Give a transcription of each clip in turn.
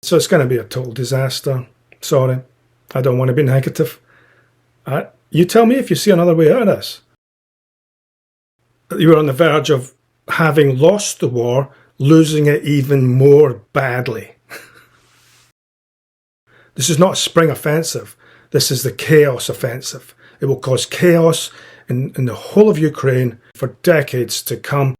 So it's going to be a total disaster. Sorry, I don't want to be negative. You tell me if you see another way out of this. You were on the verge of having lost the war, losing it even more badly. This is not a spring offensive. This is the chaos offensive. It will cause chaos in the whole of Ukraine for decades to come.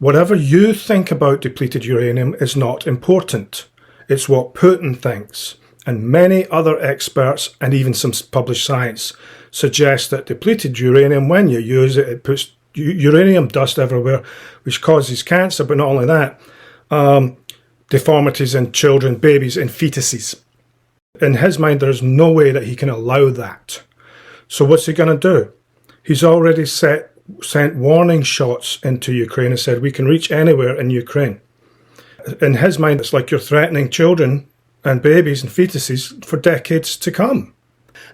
Whatever you think about depleted uranium is not important. It's what Putin thinks. And many other experts, and even some published science, suggest that depleted uranium, when you use it, it puts uranium dust everywhere, which causes cancer, but not only that, deformities in children, babies, and fetuses. In his mind, there's no way that he can allow that. So what's he going to do? He's already sent warning shots into Ukraine and said, we can reach anywhere in Ukraine. In his mind, it's like you're threatening children and babies and fetuses for decades to come.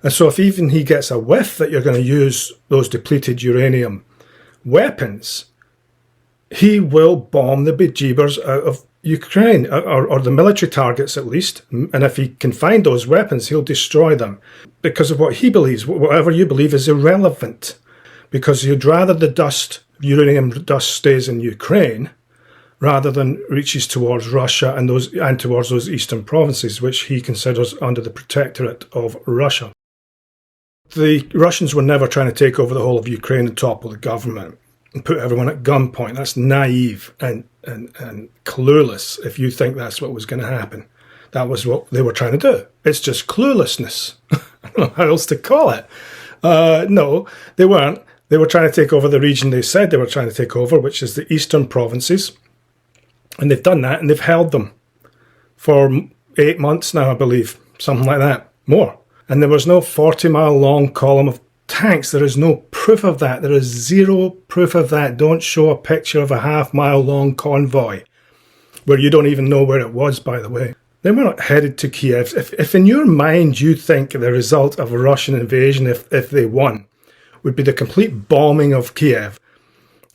And so if even he gets a whiff that you're going to use those depleted uranium weapons, he will bomb the bejeebers out of Ukraine, or the military targets at least. And if he can find those weapons, he'll destroy them. Because of what he believes, whatever you believe is irrelevant. Because he'd rather the dust, uranium dust, stays in Ukraine rather than reaches towards Russia and towards those eastern provinces, which he considers under the protectorate of Russia. The Russians were never trying to take over the whole of Ukraine and topple the government and put everyone at gunpoint. That's naive and clueless if you think that's what was going to happen. That was what they were trying to do. It's just cluelessness. I don't know how else to call it. No, they weren't. They were trying to take over the region they said they were trying to take over, which is the eastern provinces. And they've done that, and they've held them for 8 months now, I believe. Something like that. More. And there was no 40-mile long column of tanks. There is no proof of that. There is zero proof of that. Don't show a picture of a half-mile long convoy, where you don't even know where it was, by the way. They were not headed to Kiev. If in your mind you think the result of a Russian invasion, if they won, would be the complete bombing of Kiev,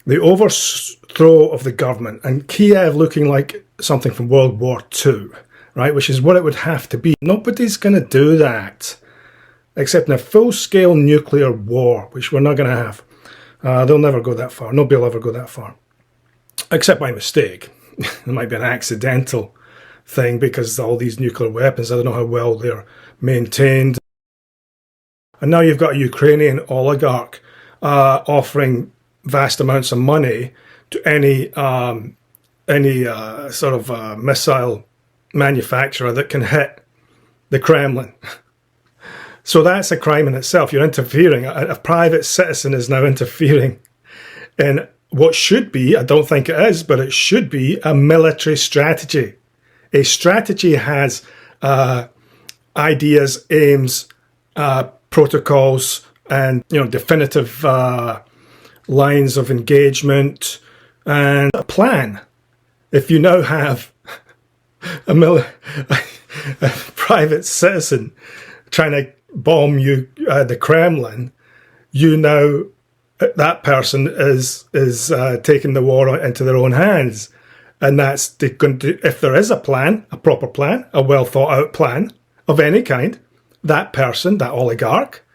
the overthrow of the government, and Kiev looking like something from World War II, right, which is what it would have to be. Nobody's going to do that, except in a full-scale nuclear war, which we're not going to have. They'll never go that far. Nobody will ever go that far, except by mistake. It might be an accidental thing because all these nuclear weapons, I don't know how well they're maintained. And now you've got a Ukrainian oligarch offering vast amounts of money to any sort of missile manufacturer that can hit the Kremlin. So that's a crime in itself. You're interfering. A private citizen is now interfering in what should be, I don't think it is, but it should be a military strategy. A strategy has ideas, aims, protocols, and definitive lines of engagement and a plan. If you now have a private citizen trying to bomb the Kremlin, that person is taking the war into their own hands. And that's going to, if there is a plan, a proper plan, a well thought out plan of any kind, that person, that oligarch,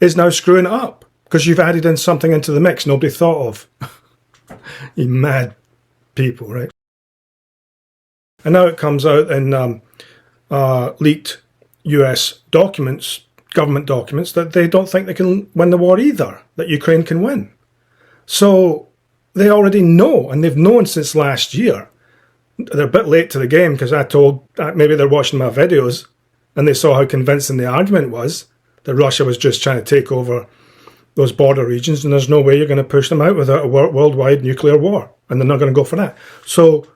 is now screwing it up because you've added in something into the mix nobody thought of. You mad people, right? And now it comes out in leaked US documents, government documents, that they don't think they can win the war either, that Ukraine can win. So they already know, and they've known since last year. They're a bit late to the game because I told, maybe they're watching my videos and they saw how convincing the argument was that Russia was just trying to take over those border regions and there's no way you're going to push them out without a worldwide nuclear war. And they're not going to go for that. So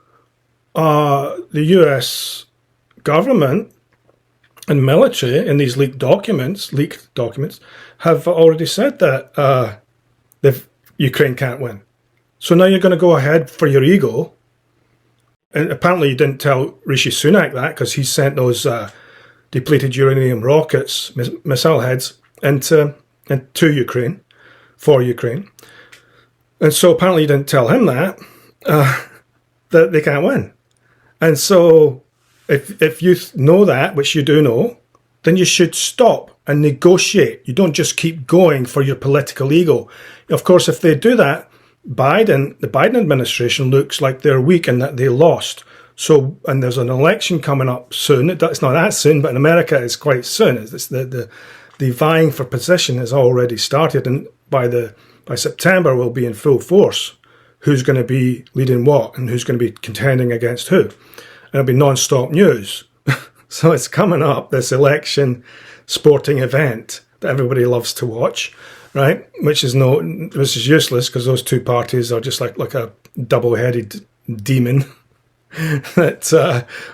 the US government and military in these leaked documents have already said that Ukraine can't win. So now you're going to go ahead for your ego. And apparently you didn't tell Rishi Sunak that because he sent those depleted uranium rockets, missile heads, into Ukraine, for Ukraine. And so apparently you didn't tell him that they can't win. And so if you know that, which you do know, then you should stop and negotiate. You don't just keep going for your political ego. Of course, if they do that, the Biden administration looks like they're weak and that they lost. So, and there's an election coming up soon. It's not that soon, but in America it's quite soon. It's the vying for position has already started, and by September we'll be in full force. Who's going to be leading what and who's going to be contending against who? And it'll be non-stop news. So it's coming up, this election sporting event that everybody loves to watch, right? Which is useless because those two parties are just like a double-headed demon, that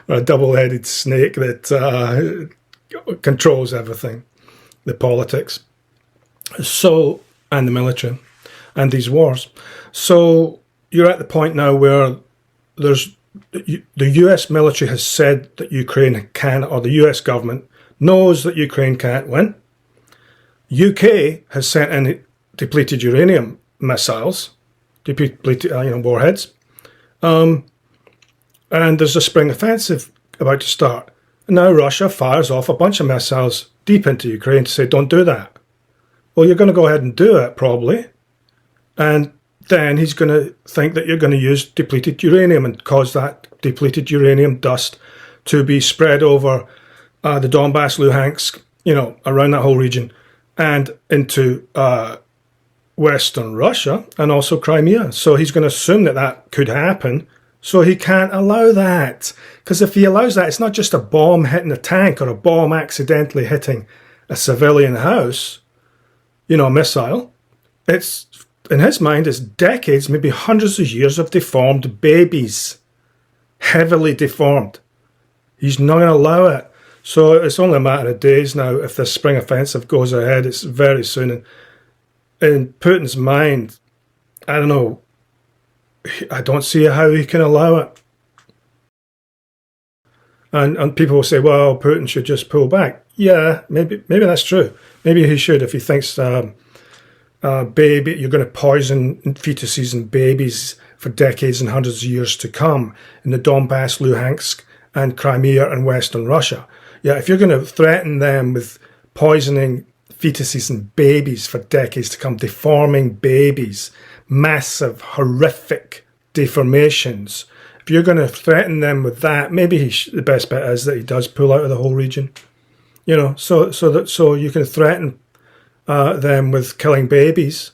or a double-headed snake that controls everything, the politics, so and the military, and these wars. So you're at the point now where the US military has said that Ukraine can, or the US government knows that Ukraine can't win. UK has sent in depleted uranium missiles, depleted warheads, and there's a spring offensive about to start. And now Russia fires off a bunch of missiles deep into Ukraine to say, don't do that. Well, you're going to go ahead and do it, probably. And then he's going to think that you're going to use depleted uranium and cause that depleted uranium dust to be spread over the Donbass, Luhansk, around that whole region, and into Western Russia and also Crimea. So he's going to assume that that could happen. So he can't allow that. Because if he allows that, it's not just a bomb hitting a tank or a bomb accidentally hitting a civilian house, a missile. It's, in his mind, it's decades, maybe hundreds of years of deformed babies. Heavily deformed. He's not going to allow it. So it's only a matter of days now if this spring offensive goes ahead. It's very soon. And in Putin's mind, I don't know, I don't see how he can allow it. And people will say, well, Putin should just pull back. Yeah, maybe that's true. Maybe he should if he thinks you're going to poison fetuses and babies for decades and hundreds of years to come in the Donbass, Luhansk, and Crimea and Western Russia. Yeah, if you're going to threaten them with poisoning fetuses and babies for decades to come, deforming babies, massive, horrific deformations, if you're going to threaten them with that, maybe the best bet is that he does pull out of the whole region. So you can threaten them with killing babies,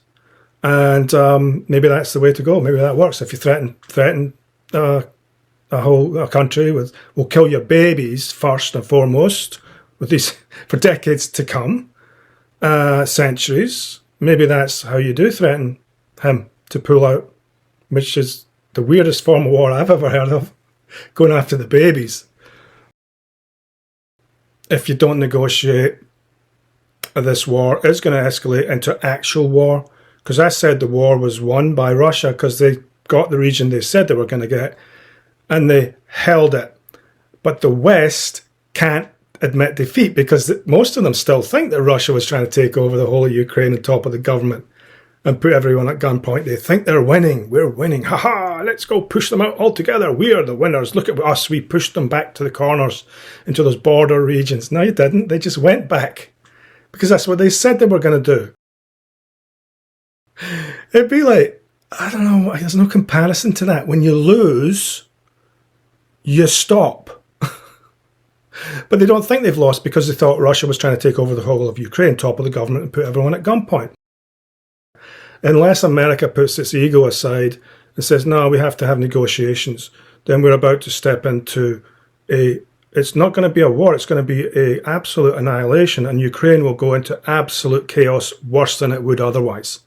and maybe that's the way to go. Maybe that works. If you threaten a whole country with, we'll kill your babies first and foremost, with these for decades to come, centuries. Maybe that's how you do threaten him to pull out, which is the weirdest form of war I've ever heard of, going after the babies. If you don't negotiate, this war is going to escalate into actual war, because I said the war was won by Russia because they got the region they said they were going to get, and they held it. But the West can't admit defeat because most of them still think that Russia was trying to take over the whole of Ukraine on top of the government and put everyone at gunpoint. They think they're winning. We're winning. Ha ha, let's go push them out altogether. We are the winners. Look at us. We pushed them back to the corners into those border regions. No, you didn't. They just went back because that's what they said they were going to do. It'd be like, I don't know, there's no comparison to that. When you lose, you stop. But they don't think they've lost because they thought Russia was trying to take over the whole of Ukraine, topple the government and put everyone at gunpoint. Unless America puts its ego aside and says, no, we have to have negotiations, then we're about to step into it's not going to be a war, it's going to be an absolute annihilation, and Ukraine will go into absolute chaos worse than it would otherwise.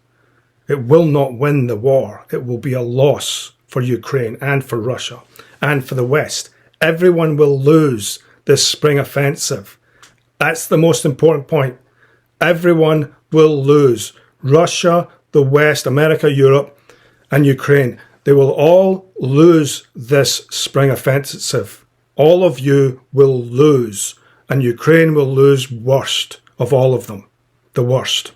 It will not win the war. It will be a loss for Ukraine and for Russia and for the West. Everyone will lose this spring offensive. That's the most important point. Everyone will lose. Russia, the West, America, Europe, and Ukraine. They will all lose this spring offensive. All of you will lose. And Ukraine will lose worst of all of them. The worst.